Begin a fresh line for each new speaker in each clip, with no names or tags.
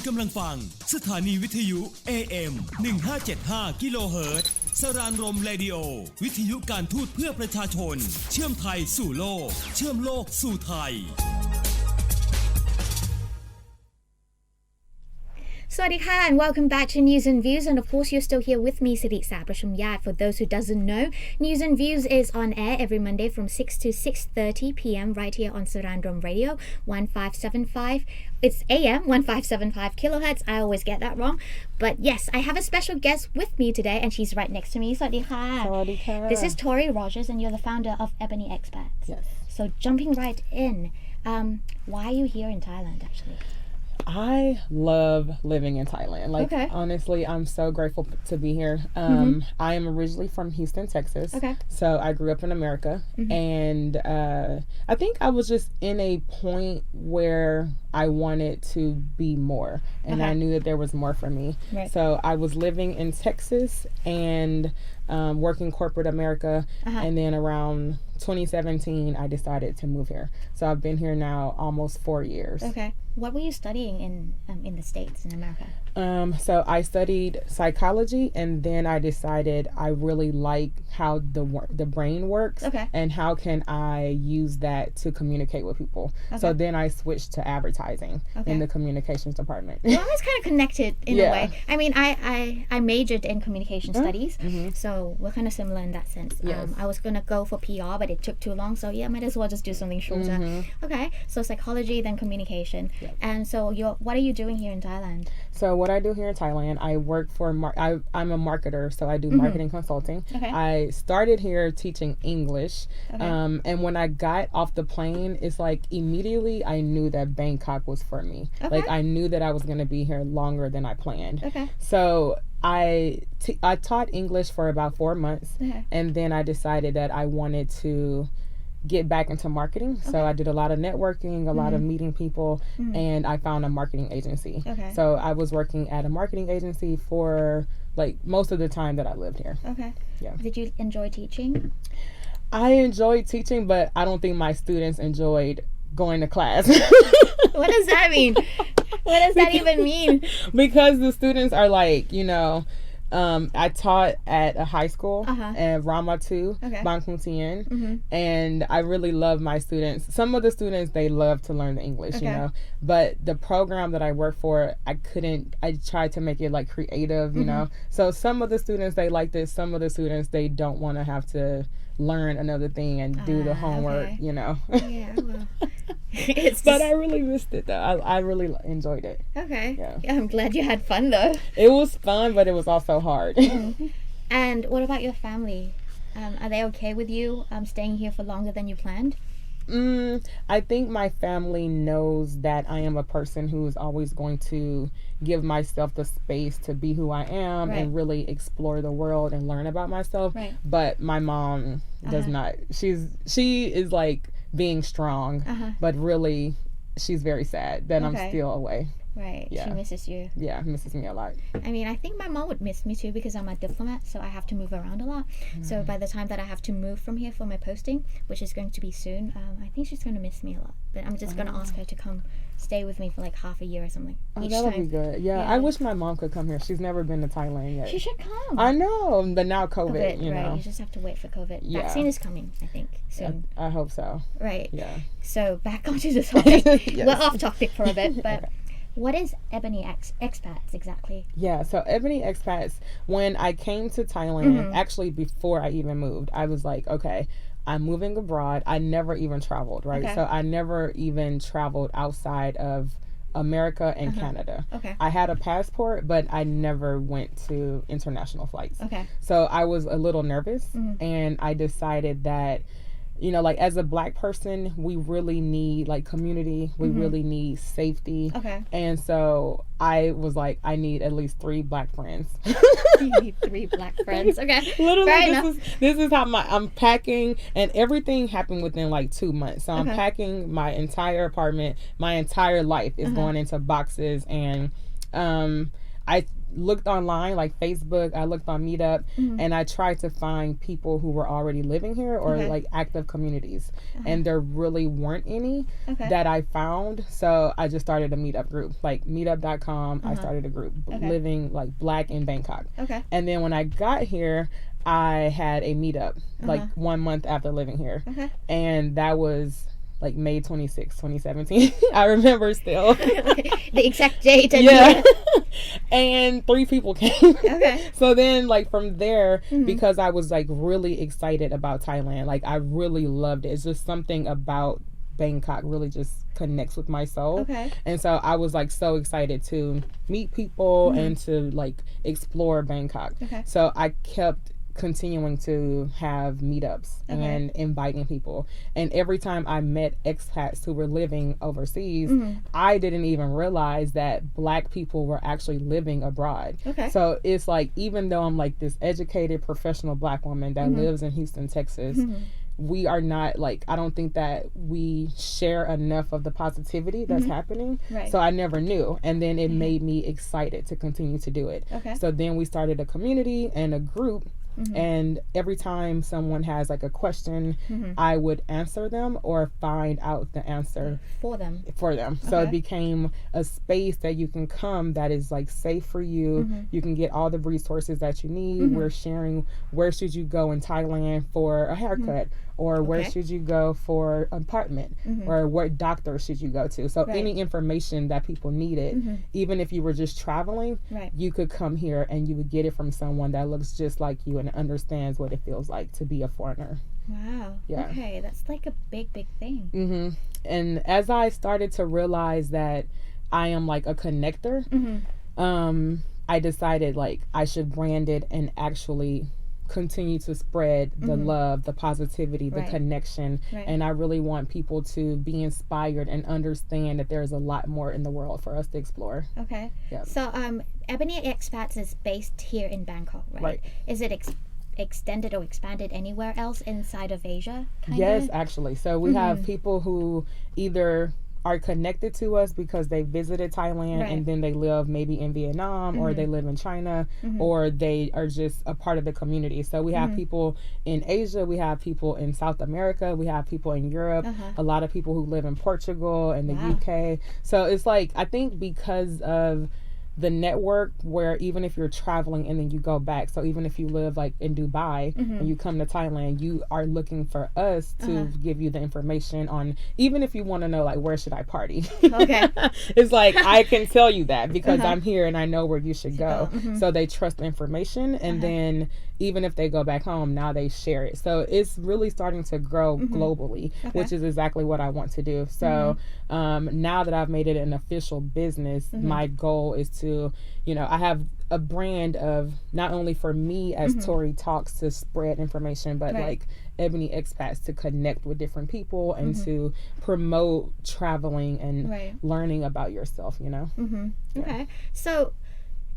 กำลังฟังสถานีวิทยุ AM 1575กิโลเฮิรตซ์สรานรมเรดิโอวิทยุการทูตเพื่อประชาชนเชื่อมไทยสู่โลกเชื่อมโลกสู่ไทย
สวัสดีค่ะ and welcome back to News and Views, and of course you're still here with me, Siritsa Prashumyat. For those who doesn't know, News and Views is on air every Monday from 6 to 6:30 p.m. right here on Sarandrom Radio 1575. It's AM 1575 kilohertz. I always get that wrong, but yes, I have a special guest with me today, and she's right next to me. สวัสดีค่ะ
สวัสดีค่ะ
This is Tori Rogers, and you're the founder of Ebony Expats.
Yes.
So jumping right in, why are you here in Thailand actually?
I love living in Thailand.
Okay.
Honestly, I'm so grateful to be here. I am originally from Houston, Texas.
Okay.
So I grew up in America. And I think I was just in a point where I wanted to be more. And I knew that there was more for me.
Right.
So I was living in Texas and working corporate America. And then around 2017, I decided to move here. So I've been here now almost 4 years.
Okay. What were you studying in the States, in America?
So I studied psychology, and then I decided I really like how the brain works,
Okay.
and how can I use that to communicate with people. So then I switched to advertising in the communications department.
Well, it's kind of connected in a way. I mean, I majored in communication studies, so we're kind of similar in that sense.
Yes.
I was going to go for PR, but it took too long, so yeah, might as well just do something shorter. Okay, so psychology, then communication. And so what are you doing here in Thailand?
So what I do here in Thailand, I work for, I'm a marketer, so I do marketing consulting.
Okay.
I started here teaching English,
Okay.
and when I got off the plane, it's like immediately I knew that Bangkok was for me.
Okay.
Like I knew that I was going to be here longer than I planned.
Okay.
So I taught English for about 4 months,
Okay.
and then I decided that I wanted to get back into marketing. So I did a lot of networking, a lot of meeting people, and I found a marketing agency.
Okay.
So I was working at a marketing agency for like most of the time that I lived here.
Okay.
Yeah.
Did you enjoy teaching?
I enjoyed teaching, but I don't think my students enjoyed going to class.
What does that mean? What does that even mean?
Because the students are like, I taught at a high school at Rama 2,
Okay.
Bangkok, and I really love my students. Some of the students, they love to learn the English,
Okay.
but the program that I work for, I tried to make it like creative, So some of the students, they like this. Some of the students, they don't want to have to learn another thing and do the homework,
okay. Yeah, well. It's
But
just-
I really missed it though. I really enjoyed it.
Okay.
Yeah.
I'm glad you had fun though.
It was fun, but it was also hard.
And what about your family? Are they okay with you staying here for longer than you planned?
I think my family knows that I am a person who is always going to give myself the space to be who I am
Right.
and really explore the world and learn about myself.
Right.
But my mom does not. She is like being strong, but really she's very sad that I'm
Okay.
still away.
Right.
Yeah.
She misses you.
Yeah, misses me a lot.
I mean, I think my mom would miss me too because I'm a diplomat, so I have to move around a lot. So by the time that I have to move from here for my posting, which is going to be soon, I think she's going to miss me a lot. But I'm just going to ask her to come stay with me for like half a year or something.
Oh,
each
that would
time.
be good. Yeah,
Yeah.
I wish my mom could come here. She's never been to Thailand yet.
She should come.
I know, but now COVID,
right.
know.
You just have to wait for COVID.
Yeah.
Vaccine is coming, I think, soon.
I hope so.
Right.
Yeah.
So back onto the topic.
Yes.
We're off topic for a bit, but what is Ebony Expats exactly?
Yeah, so Ebony Expats, when I came to Thailand, actually before I even moved, I was like, okay, I'm moving abroad. I never even traveled, right?
Okay.
So I never even traveled outside of America and Canada.
Okay.
I had a passport, but I never went to international flights.
Okay.
So I was a little nervous, and I decided that, like as a Black person, we really need like community. We really need safety.
Okay.
And so I was like, I need at least 3 Black friends.
You need 3 Black friends. Okay.
Literally,
Fair enough.
this is how I'm packing, and everything happened within like 2 months. So I'm packing my entire apartment. My entire life is going into boxes, and I looked online, like Facebook, I looked on Meetup, and I tried to find people who were already living here or like active communities. And there really weren't any that I found. So I just started a Meetup group, like meetup.com. I started a group living like Black in Bangkok. And then when I got here, I had a Meetup like 1 month after living here. And that was like May 26, 2017. I remember still.
The exact date.
Yeah. And 3 people came. So then like from there, because I was like really excited about Thailand, like I really loved it. It's just something about Bangkok really just connects with my soul. And so I was like so excited to meet people and to like explore Bangkok. So I kept continuing to have meetups and inviting people, and every time I met expats who were living overseas, I didn't even realize that Black people were actually living abroad. So it's like, even though I'm like this educated professional Black woman that lives in Houston, Texas, we are not like, I don't think that we share enough of the positivity that's happening. So I never knew, and then it made me excited to continue to do it. So then we started a community and a group. And every time someone has like a question, I would answer them or find out the answer
for them.
So it became a space that you can come that is like safe for you. You can get all the resources that you need. We're sharing where should you go in Thailand for a haircut, or where should you go for an apartment, or what doctor should you go to. So any information that people needed, even if you were just traveling, you could come here and you would get it from someone that looks just like you and understands what it feels like to be a foreigner.
Wow. Yeah. Okay, that's like a big thing.
And as I started to realize that I am like a connector, I decided like I should brand it and actually continue to spread the love, the positivity, the connection. And I really want people to be inspired and understand that there's a lot more in the world for us to explore. So
Ebony Expats is based here in Bangkok, right? Is it extended or expanded anywhere else inside of Asia?
Yes, actually. So we have people who either are connected to us because they visited Thailand and then they live maybe in Vietnam or they live in China or they are just a part of the community. So we have people in Asia, we have people in South America, we have people in Europe, a lot of people who live in Portugal and the UK. So it's like, I think because of the network, where even if you're traveling and then you go back, so even if you live like in Dubai and you come to Thailand, you are looking for us to give you the information on, even if you want to know like where should I party, it's like I can tell you that because I'm here and I know where you should go. So they trust the information, and then even if they go back home, now they share it. So it's really starting to grow globally, which is exactly what I want to do. So now that I've made it an official business, my goal is to, you know, I have a brand of not only for me as Tori Talks to spread information, but like Ebony Expats to connect with different people and to promote traveling and learning about yourself, you know?
Okay. So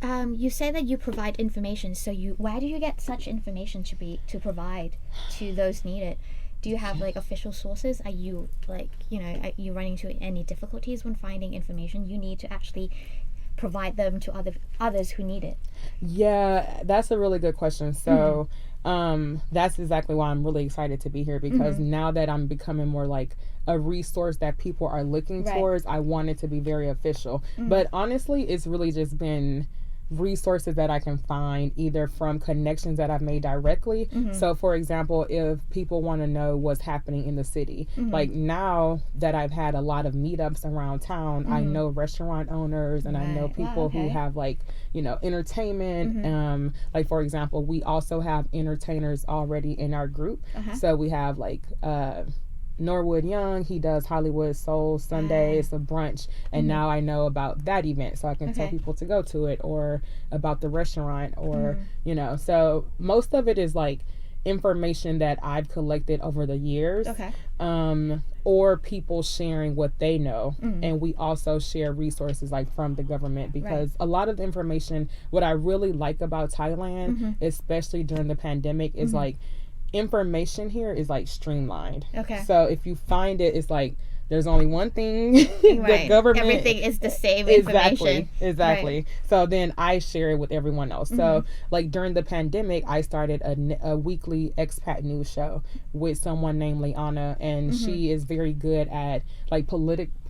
you say that you provide information. So where do you get such information to provide to those needed? Do you have like official sources? Are you like, you know, are you running into any difficulties when finding information you need to actually provide them to others who need it?
Yeah, that's a really good question. So that's exactly why I'm really excited to be here, because now that I'm becoming more like a resource that people are looking towards, I want it to be very official. But honestly, it's really just been resources that I can find either from connections that I've made directly. So for example, if people want to know what's happening in the city, like now that I've had a lot of meetups around town, I know restaurant owners and I know people who have like, you know, entertainment. Like for example, we also have entertainers already in our group. So we have like Norwood Young, he does Hollywood Soul Sunday. It's a brunch, and now I know about that event, so I can tell people to go to it, or about the restaurant, or you know. So most of it is like information that I've collected over the years, or people sharing what they know, and we also share resources like from the government, because a lot of the information, what I really like about Thailand, especially during the pandemic, is like information here is like streamlined. So if you find it, it's like there's only one thing.
Right.
The government.
Everything is the same information.
Exactly. Right. So then I share it with everyone else. So like during the pandemic, I started a weekly expat news show with someone named Liana, and she is very good at like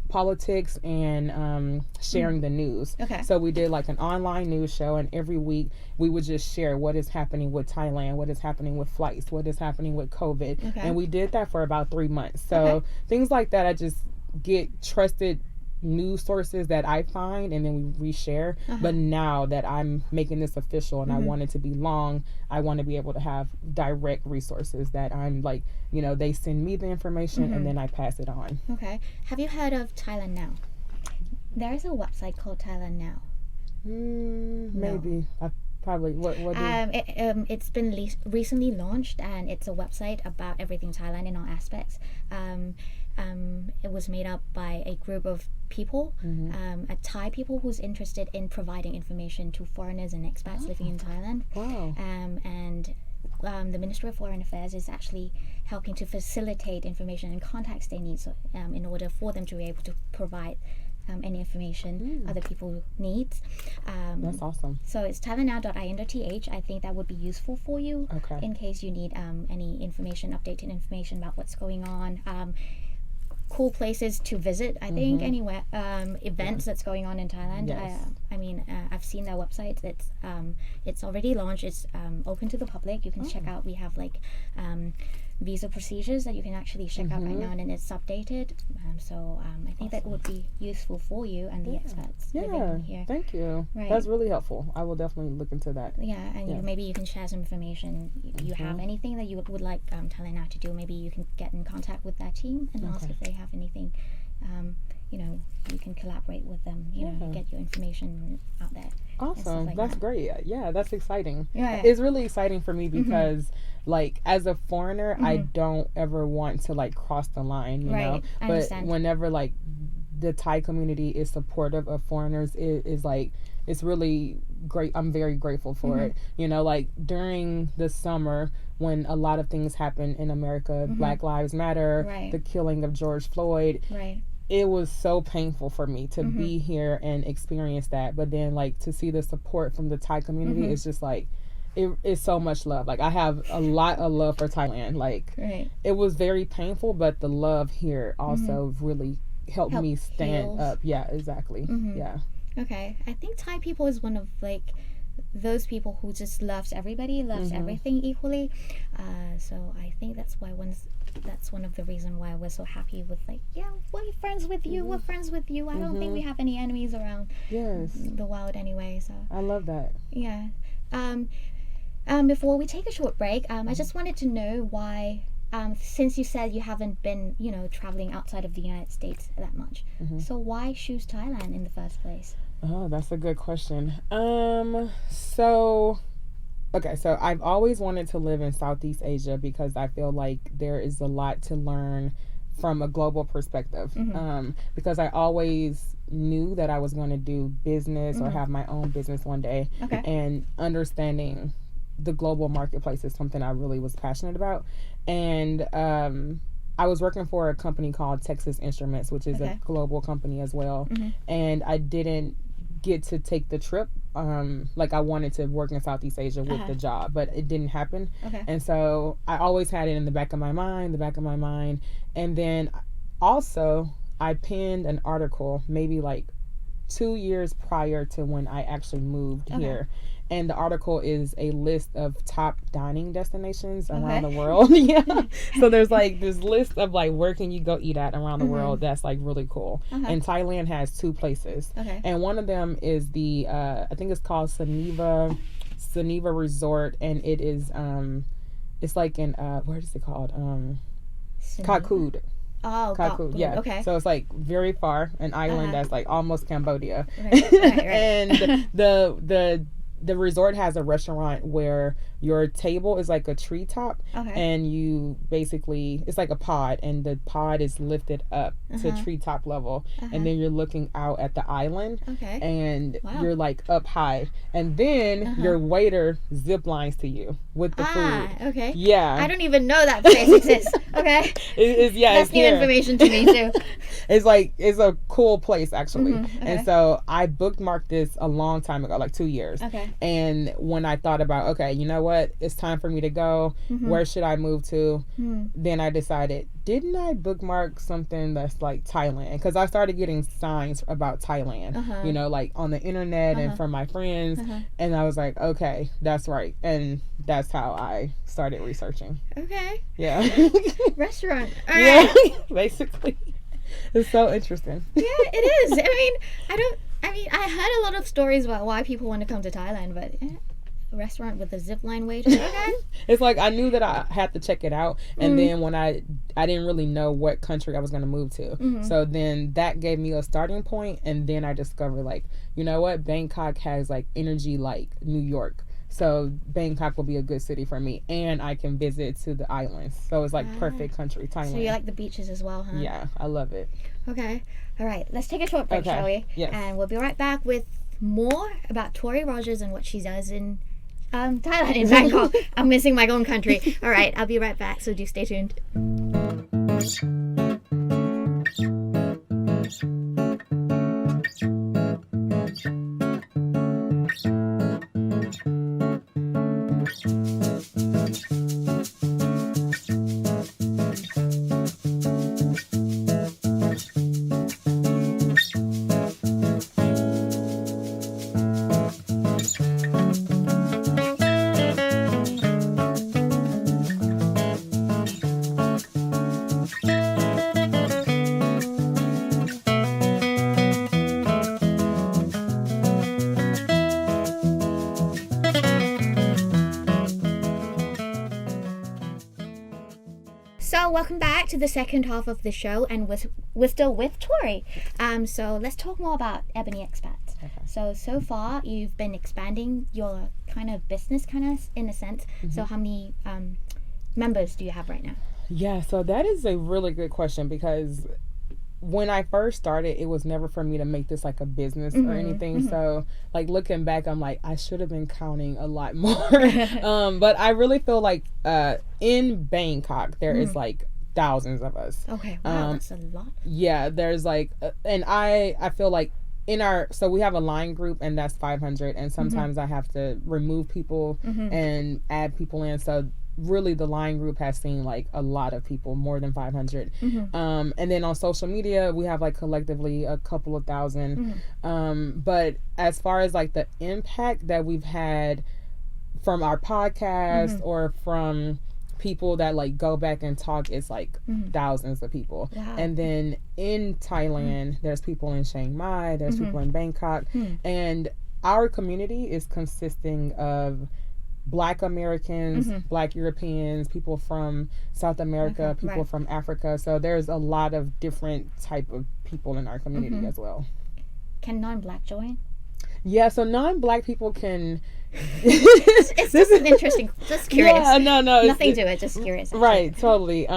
politics and sharing the news.
Okay.
So we did like an online news show, and every week we would just share what is happening with Thailand, what is happening with flights, what is happening with COVID.
Okay.
And we did that for about 3 months. So things like that, I just get trusted news sources that I find, and then we reshare. But now that I'm making this official and I want it to be long, I want to be able to have direct resources that I'm like, you know, they send me the information and then I pass it on.
Okay. Have you heard of Thailand Now? There is a website called Thailand Now.
Maybe. I probably
it's been recently launched, and it's a website about everything Thailand in all aspects. It was made up by a group of people, a Thai people who's interested in providing information to foreigners and expats living in Thailand.
Wow.
And the Ministry of Foreign Affairs is actually helping to facilitate information and contacts they need, so in order for them to be able to provide any information other people need.
That's awesome.
So it's thailandnow.in.th. I think that would be useful for you in case you need any information, updated information about what's going on. Cool places to visit, I think, anywhere, events that's going on in Thailand.
Yes.
I mean, I've seen their website. It's already launched. It's open to the public. You can check out. We have like visa procedures that you can actually check out right now, and it's updated. So I think that would be useful for you and the expats living here.
Thank you.
Right.
That's really helpful. I will definitely look into that.
Yeah, and maybe you can share some information. You have anything that you would like Thailand Now to do, maybe you can get in contact with that team and ask if they have anything. You know, you can collaborate with them, you know, get your information out there.
Awesome.
Like
that's
that.
great. Yeah, that's exciting.
Yeah.
It's really exciting for me because like as a foreigner, I don't ever want to like cross the line, you know.
I
but
understand.
whenever like the Thai community is supportive of foreigners, it is like it's really great. I'm very grateful for it. You know, like during the summer when a lot of things happen in America, Black Lives Matter, the killing of George Floyd.
Right.
It was so painful for me to be here and experience that. But then like to see the support from the Thai community is just like, it's so much love. Like I have a lot of love for Thailand. Like it was very painful, but the love here also really helped me stand up. Yeah, exactly. Yeah.
Okay. I think Thai people is one of like those people who just loves everybody, loves everything equally. So I think that's one of the reasons why we're so happy with like, we're friends with you, we're friends with you. I don't think we have any enemies around the world anyway. So
I love that.
Yeah. Before we take a short break, I just wanted to know why, since you said you haven't been, you know, traveling outside of the United States that much, so why choose Thailand in the first place?
Oh, that's a good question. So I've always wanted to live in Southeast Asia because I feel like there is a lot to learn from a global perspective. Because I always knew that I was going to do business or have my own business one day. And understanding the global marketplace is something I really was passionate about. And I was working for a company called Texas Instruments, which is a global company as well. And I didn't get to take the trip. Like I wanted to work in Southeast Asia with the job, but it didn't happen. And so I always had it in the back of my mind. And then also I penned an article maybe like 2 years prior to when I actually moved here. And the article is a list of top dining destinations around the world. So there's like this list of like where can you go eat at around the world that's like really cool. And Thailand has 2 places. And one of them is the I think it's called Saniva Resort, and it is it's like in what is it called? Kakud.
Oh,
Kakud, yeah.
Okay.
So it's like very far, an island that's like almost Cambodia.
Right.
And the resort has a restaurant where your table is like a treetop, and you basically, it's like a pod, and the pod is lifted up to treetop level, and then you're looking out at the island, and you're like up high, and then your waiter zip lines to you with the food.
Yeah. I don't even know that place exists. Okay.
That's
new information to me too.
It's a cool place actually.
Okay.
And so I bookmarked this a long time ago, like 2 years.
Okay.
And when I thought about, okay, you know what, it's time for me to go. Where should I move to? Then I decided, didn't I bookmark something that's like Thailand? Because I started getting signs about Thailand, you know, like on the internet and from my friends. And I was like, okay, that's right. And that's how I started researching.
Okay.
Yeah.
Restaurant. All right.
Yeah, basically. It's so interesting.
Yeah, it is. I heard a lot of stories about why people want to come to Thailand, but a restaurant with a zip line waiting. Okay.
It's like I knew that I had to check it out, and then when I didn't really know what country I was going to move to, so then that gave me a starting point, and then I discovered, like, you know what, Bangkok has like energy like New York. So Bangkok will be a good city for me, and I can visit to the islands. So it's like perfect country, Thailand.
So you like the beaches as well, huh?
Yeah, I love it.
Okay. All right. Let's take a short break, shall we?
Yes.
And we'll be right back with more about Tori Rogers and what she does in Thailand, in Bangkok. I'm missing my own country. All right. I'll be right back. So do stay tuned. So welcome back to the second half of the show, and we're still with Tori. So let's talk more about Ebony Expats. Okay. So far you've been expanding your kind of business, in a sense. So how many members do you have right now? Yeah,
so that is a really good question, because when I first started, it was never for me to make this like a business or anything. So like looking back, I'm like, I should have been counting a lot more. But I really feel like in Bangkok, there is like thousands of us.
Okay, wow, that's a lot.
Yeah, there's like, and I feel like so we have a line group, and that's 500. And sometimes I have to remove people and add people in. So really the line group has seen like a lot of people, more than 500. And then on social media we have like collectively a couple of thousand. But as far as like the impact that we've had from our podcast or from people that like go back and talk, it's like thousands of people. Wow. And then in Thailand there's people in Chiang Mai, there's people in Bangkok, and our community is consisting of Black Americans, Black Europeans, people from South America, people from Africa. So there's a lot of different type of people in our community as well.
Can non-Black join?
Yeah, so non-Black people can.
it's just an interesting. Just curious.
Yeah, no,
nothing to it. Just curious. Actually.
Right, totally.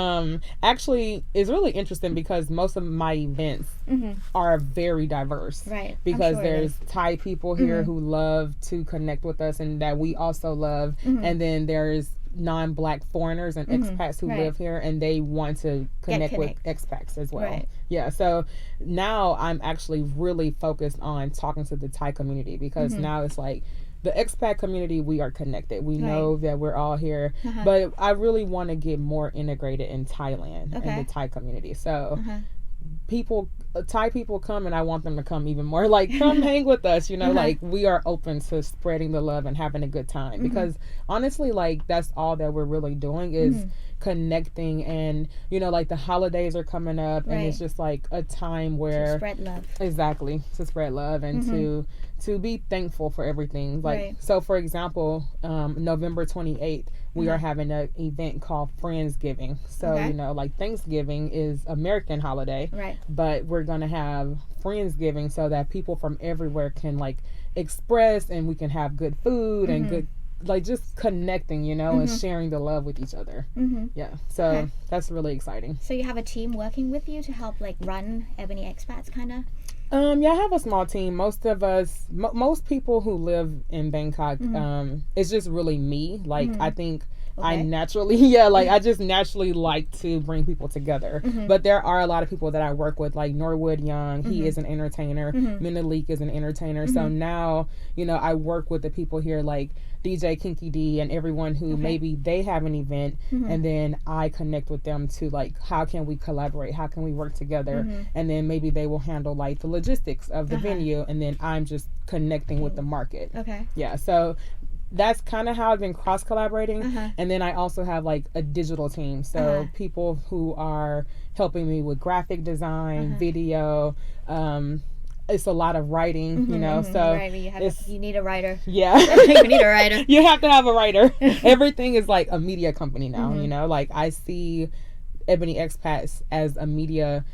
Actually, it's really interesting because most of my events are very diverse. Right. Because there's Thai people here who love to connect with us, and that we also love, and then there's non-Black foreigners and expats who live here, and they want to connect with expats as well. Right. Yeah, so now I'm actually really focused on talking to the Thai community, because now it's like the expat community, we are connected. We know that we're all here, but I really want to get more integrated in Thailand and the Thai community. So Thai people come, and I want them to come even more. Like, come hang with us, you know, like we are open to spreading the love and having a good time, because honestly, like that's all that we're really doing is connecting. And you know, like the holidays are coming up, and it's just like a time where
to spread love.
Exactly, to spread love and to be thankful for everything. Like, so for example, November 28th, we are having an event called Friendsgiving. So, you know, like Thanksgiving is American holiday, but we're going to have Friendsgiving so that people from everywhere can like express, and we can have good food and good, like just connecting, you know, and sharing the love with each other. Yeah. So that's really exciting. So you have a team working with you to help like run Ebony Expats kind of? Yeah, I have a small team. Most of us, most people who live in Bangkok, it's just really me. Like, I think I
Okay.
naturally, I just naturally like to bring people together. But there are a lot of people that I work with, like Norwood Young. He is an entertainer. Minalik is an entertainer. So now, I work with the people here like DJ Kinky D and everyone who maybe they have an event, and then I connect with them to like, how can we collaborate? How can we work together? And then maybe they will handle like the logistics of the venue, and then I'm just connecting with the market.
Okay.
Yeah. So that's kind of how I've been cross collaborating. And then I also have like a digital team. So people who are helping me with graphic design, video, it's a lot of writing, so
Right, you need a writer.
Yeah.
You need a writer.
You have to have a writer. Everything is like a media company now, like I see Ebony Expats as a media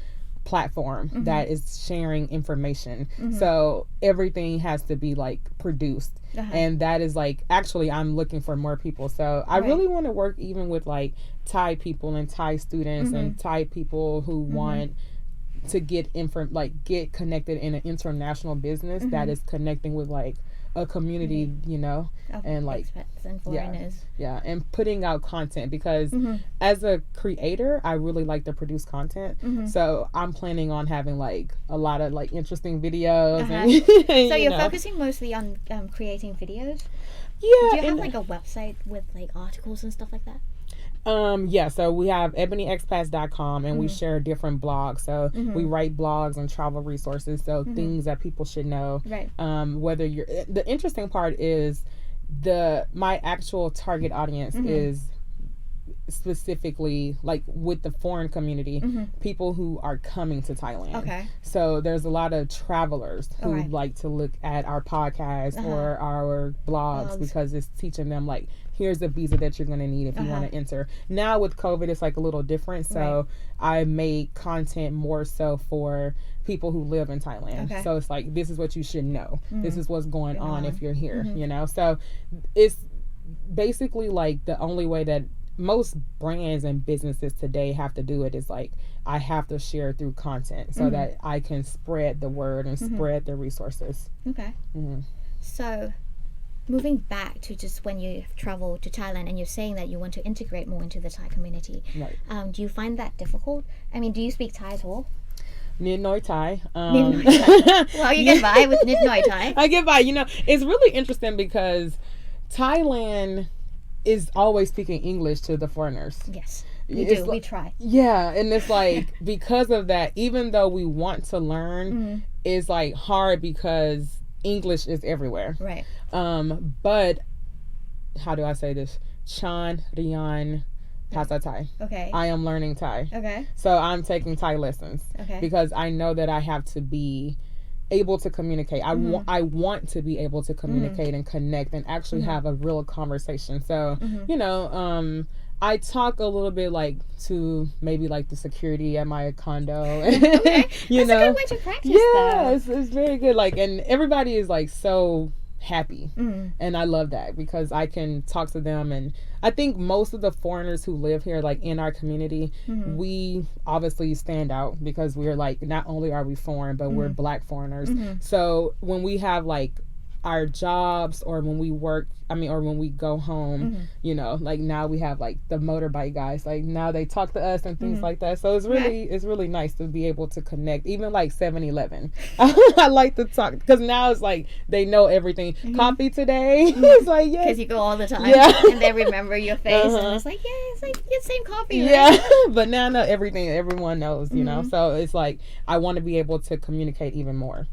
platform that is sharing information. So everything has to be like produced. And that is like, actually I'm looking for more people. So I really want to work even with like Thai people and Thai students and Thai people who want to get get connected in an international business that is connecting with like a community, and like
expats and foreigners.
Yeah, and putting out content because as a creator, I really like to produce content. So I'm planning on having like a lot of like interesting videos. And,
So you're focusing mostly on creating videos?
Yeah.
Do you have like a website with like articles and stuff like that?
So we have ebonyexpats.com and we share different blogs. So we write blogs on travel resources, so things that people should know.
Right.
Whether the interesting part is my actual target audience is specifically like with the foreign community, people who are coming to Thailand.
Okay.
So there's a lot of travelers who like to look at our podcast or our blogs because it's teaching them like, here's the visa that you're going to need if you want to enter. Now with COVID, it's like a little different. So I made content more so for people who live in Thailand.
Okay.
So it's like, this is what you should know. This is what's going on if you're here, So it's basically like the only way that most brands and businesses today have to do it is like, I have to share through content so that I can spread the word and spread the resources.
Okay. So moving back to just when you travel to Thailand and you're saying that you want to integrate more into the Thai community,
Right.
do you find that difficult? I mean, do you speak Thai at all?
Nid Noi Thai.
Nid Noi Thai. Well, you get by with Nid Noi Thai.
I get by. It's really interesting because Thailand is always speaking English to the foreigners.
Yes, we do. We try.
Yeah, and it's like, because of that, even though we want to learn, it's like hard because English is everywhere.
Right.
But how do I say this? Chan Riyan Pasa Thai.
Okay.
I am learning Thai.
Okay.
So I'm taking Thai lessons.
Okay.
Because I know that I have to be able to communicate. I want to be able to communicate and connect and actually have a real conversation. So, I talk a little bit like to maybe like the security at my condo.
Okay. That's a good way to practice that.
It's very good. Like, and everybody is like so happy. And I love that because I can talk to them. And I think most of the foreigners who live here, like in our community, we obviously stand out because we're like, not only are we foreign, but we're Black foreigners. So when we have like our jobs or when we work, or when we go home, like now we have like the motorbike guys, like now they talk to us and things like that. So it's really nice to be able to connect, even like 7-Eleven. I like to talk because now it's like they know everything. Coffee today? It's like, yeah.
Because you go all the time.
Yeah.
And they remember your face and it's like, yeah, it's like the same coffee, right?
Yeah. But now I know everything. Everyone knows, So it's like, I want to be able to communicate even more.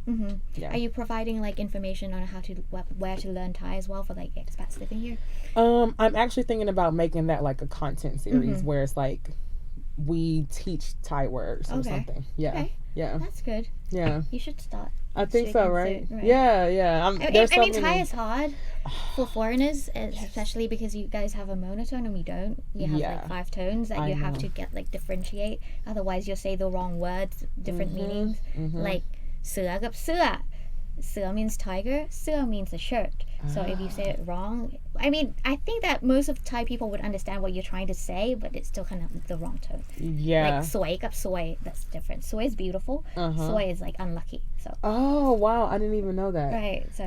Yeah.
Are you providing like information on how to, where to learn Thai as well for like expats living here?
I'm actually thinking about making that like a content series where it's like we teach Thai words or something. Yeah.
Okay.
Yeah.
That's good.
Yeah.
You should start.
I think so, right?
Right?
Yeah.
Thai is hard for foreigners, especially because you guys have a monotone and we don't. You have like 5 tones that you have to get like differentiate. Otherwise, you'll say the wrong words, different meanings. Like เสือ กับ เสื้อ เสือ means tiger, เสื้อ means a shirt. So if you say it wrong, I mean, I think that most of Thai people would understand what you're trying to say, but it's still kind of the wrong tone.
Yeah.
Like สวย กับ สวย, that's different. สวย is beautiful. สวย is like unlucky. So.
Oh wow, I didn't even know that.
Right. So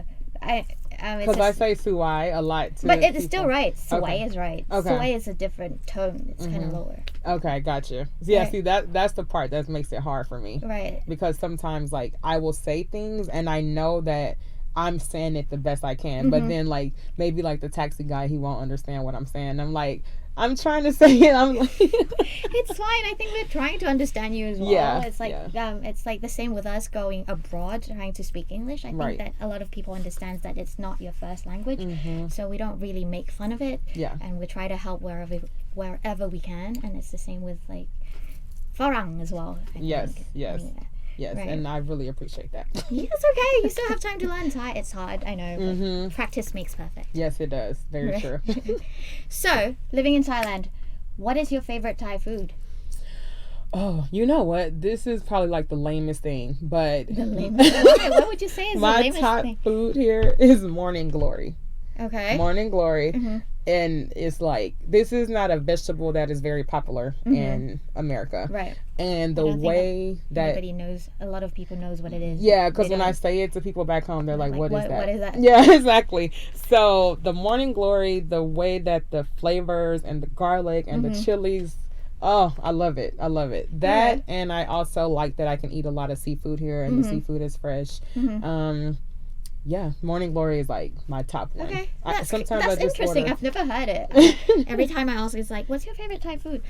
Because I say suai a lot too.
But it's still right. Suai
Okay.
is right.
Okay.
Suai is a different tone. It's kind of lower.
Okay, gotcha. Yeah,
Right.
see that's the part that makes it hard for me.
Right.
Because sometimes like I will say things and I know that I'm saying it the best I can, but then like maybe like the taxi guy, he won't understand what I'm saying. I'm like, I'm trying to say it. I'm like,
It's fine. I think we're trying to understand you as well.
Yeah,
It's like it's like the same with us going abroad trying to speak English. I think
Right.
that a lot of people understands that it's not your first language, so we don't really make fun of it.
Yeah.
And we try to help wherever we can, and it's the same with like Farang as well. I
Yes,
think.
yes.
Yeah.
yes,
Right.
and I really appreciate that.
Yeah, it's okay. You still have time to learn Thai. It's hard, I know. But practice makes perfect.
Yes, it does. Very
Right.
true.
So, living in Thailand, what is your favorite Thai food?
Oh, you know what? This is probably like the lamest thing, but
The lamest. Why? What would you say is the
my
lamest
top
thing?
food here is morning glory.
Okay.
Morning glory. And it's like, this is not a vegetable that is very popular in America.
Right.
And
I
the
don't think
way that
Nobody knows. A lot of people knows what it is.
yeah, because
They
when I
don't-
say it to people back home, they're like, what is that?
What is that?
Yeah, exactly. So the morning glory, the way that the flavors and the garlic and the chilies, oh, I love it. I love it. That, and I also like that I can eat a lot of seafood here, and the seafood is fresh. Yeah, morning glory is like my top one.
Okay.
That's
That's interesting.
order.
I've never heard it. Every time I ask, it's like, what's your favorite Thai food?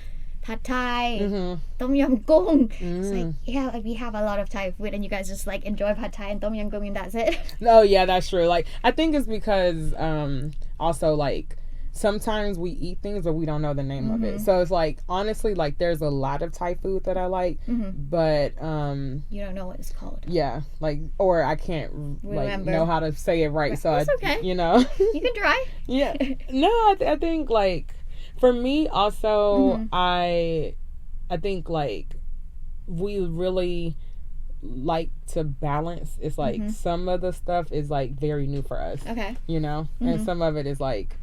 Pad Thai, Tom Yum Goong. It's like, yeah, like we have a lot of Thai food, and you guys just like enjoy Pad Thai and Tom Yum Goong, and that's it.
No, yeah, that's true. Like, I think it's because also like sometimes we eat things but we don't know the name of it. So it's like, honestly, like there's a lot of Thai food that I like, but
You don't know what it's called.
yeah, like, or I can't like
Remember.
know how to say it right. So
That's
I,
okay.
you know,
You can try.
yeah. No, I think like for me also, I think like we really like to balance. It's like some of the stuff is like very new for us,
Okay.
you know, and some of it is like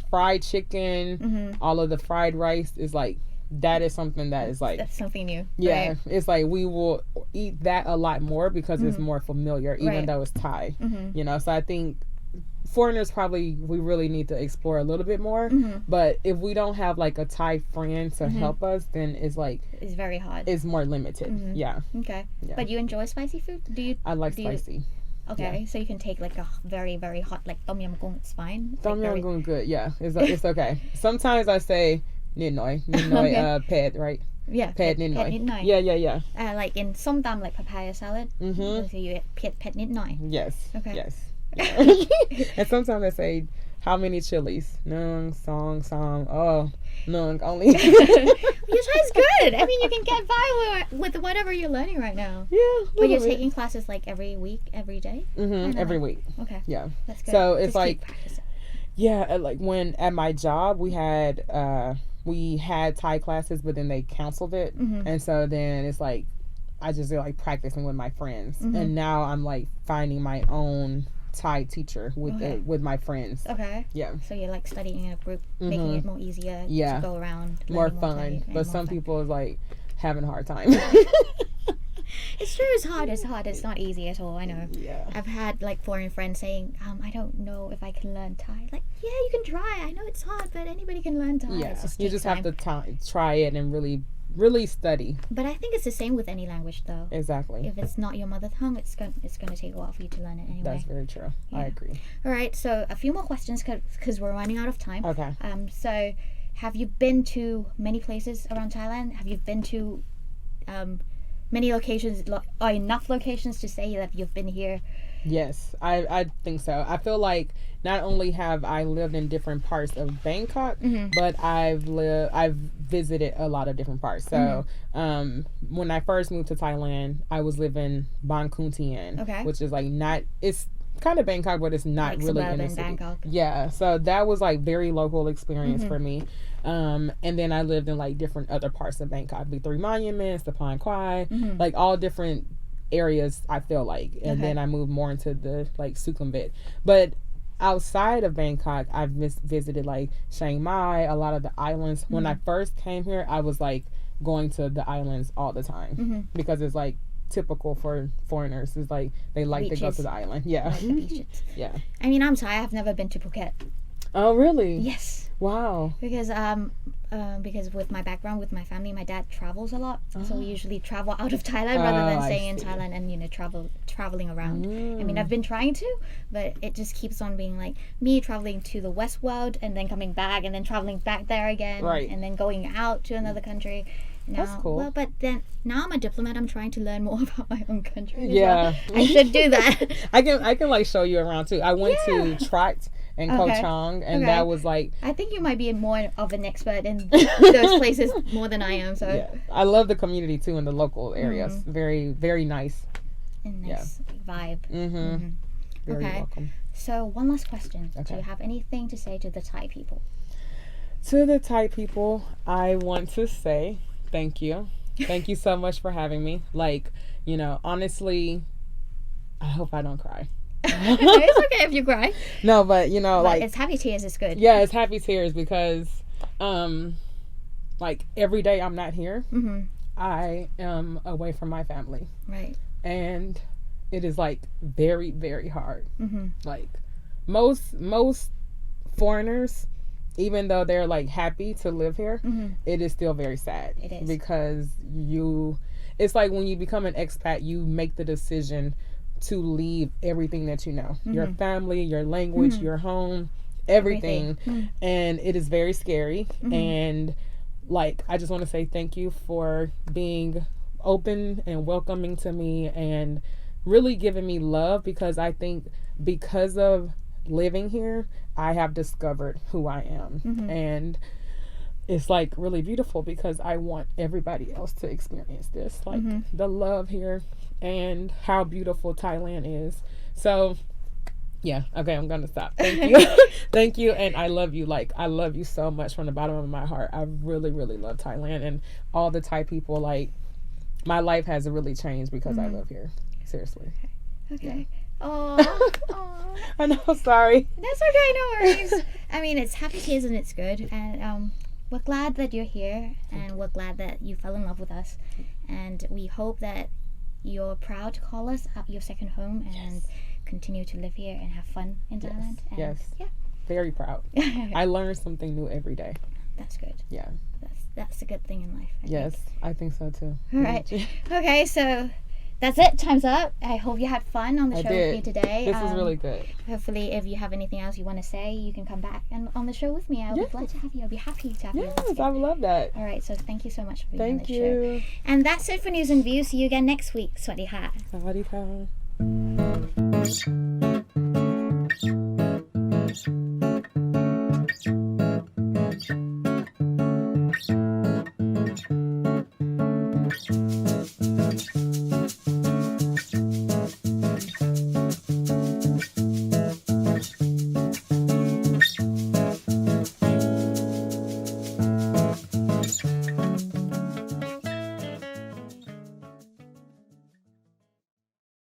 fried chicken, all of the fried rice is like, that is something that is like,
That's something new.
yeah,
Right?
it's like we will eat that a lot more because it's more familiar, even
Right.
though it's Thai, you know. So I think foreigners probably, we really need to explore a little bit more, but if we don't have like a Thai friend to help us, then it's like,
It's very hard.
it's more limited. Yeah,
Okay.
Yeah.
But you enjoy spicy food? Do you?
I like
do you-
spicy.
Okay, so you can take like a very, very hot, like Tom Yum Goong. It's fine.
Tom
like
Yum Goong good, yeah, it's okay. Sometimes I say ninoy,
Okay.
pet, right?
Yeah.
Pet
Pet
ninoy.
nit noi.
Yeah.
Like in som tam, like papaya salad. So you pet nit noi.
Yes.
Okay.
Yes. And sometimes I say, how many chilies? Nung, song, oh, nung, only.
Your Thai's good. I mean, you can get by with whatever you're learning right now.
Yeah.
But you're taking classes like every week, every day?
Every week.
Okay.
Yeah.
That's good.
So it's
Just
like,
keep practicing.
yeah, like when at my job we had Thai classes, but then they canceled it, and so then it's like I just do like practicing with my friends, and now I'm like finding my own Thai teacher with my friends.
Okay.
Yeah.
So you're like studying in a group, making it more easier
Yeah.
to go around.
More
learning
fun,
Thai, and
but
more
some
fun.
people is like having a hard time.
It's true. It's hard. It's hard. It's not easy at all. I know.
Yeah.
I've had like foreign friends saying, I don't know if I can learn Thai. Like, yeah, you can try. I know it's hard, but anybody can learn Thai.
Yeah,
It just
you
takes
just
time.
have to try it and really study.
But I think it's the same with any language, though.
Exactly.
If it's not your mother tongue, it's going to take a while for you to learn it anyway.
That's very true. I
Yeah.
agree.
All right. So a few more questions because we're running out of time.
Okay.
So have you been to many places around Thailand? Have you been to many locations or enough locations to say that you've been here?
Yes, I think so. I feel like not only have I lived in different parts of Bangkok, but I've visited a lot of different parts. So when I first moved to Thailand, I was living Bang Khun Tien,
Okay.
which is like it's kind of Bangkok, but it's not
Like
really in
suburban
the city.
Bangkok.
Yeah, so that was like very local experience for me. And then I lived in like different other parts of Bangkok, the Three Monuments, the Pon Quai, like all different areas, I feel like. And then I moved more into the like Sukhumvit. But outside of Bangkok, I've visited like Chiang Mai, a lot of the islands. When I first came here, I was like going to the islands all the time because it's like typical for foreigners. Is like they like to go to the island. Yeah.
Like the beaches.
Yeah.
I mean, I'm sorry, I've never been to Phuket.
Oh, really?
Yes.
Wow.
Because with my background, with my family, my dad travels a lot. So we usually travel out of Thailand rather than staying in Thailand and, traveling around. I mean, I've been trying to, but it just keeps on being like me traveling to the West World and then coming back and then traveling back there again.
Right.
And then going out to another country. Now,
that's cool.
Well, but then now I'm a diplomat. I'm trying to learn more about my own country.
Yeah.
Well. I should do that.
I can like show you around too. I went to Trot and Koh Chang, and that was like.
I think you might be more of an expert in those places more than I am. So
yeah, I love the community too in the local areas. Very, very nice.
And nice vibe.
Very welcome.
So one last question.
Okay.
Do you have anything to say to the Thai people?
To the Thai people, I want to say thank you. Thank you so much for having me. Like, honestly, I hope I don't cry.
It's okay if you cry.
No, but like
it's happy tears is good.
Yeah, it's happy tears because like every day I'm not here, I am away from my family.
Right.
And it is like very, very hard. Like most foreigners, even though they're like happy to live here, it is still very sad.
It is.
Because it's like when you become an expat, you make the decision to leave everything that you know. Your family, your language, your home, everything. And it is very scary. And like, I just want to say thank you for being open and welcoming to me and really giving me love, because I think because of living here, I have discovered who I am. And it's like really beautiful because I want everybody else to experience this, like the love here and how beautiful Thailand is. So yeah, okay, I'm gonna stop. Thank you. Thank you, and I love you. Like, I love you so much from the bottom of my heart. I really, really love Thailand and all the Thai people. Like, my life has really changed because I live here. Seriously.
Okay. Oh.
I know, sorry.
That's okay, no worries. I mean, it's happy tears and it's good. And we're glad that you're here, and we're glad that you fell in love with us. And we hope that you're proud to call us your second home and continue to live here and have fun in Thailand. And
yes.
Yeah.
Very proud. I learn something new every day.
That's good.
Yeah.
That's a good thing in life.
I think so too.
All right. Okay, so that's it. Time's up. I hope you had fun on the show with me today.
This was really good.
Hopefully, if you have anything else you want to say, you can come back and on the show with me. I'll be glad to have you. I'll be happy to have you.
Yes, I would love that.
All right, so thank you so much for being on the show.
Thank you.
And that's it for News and Views. See you again next week. Sawasdee ka.
Sawadee ka.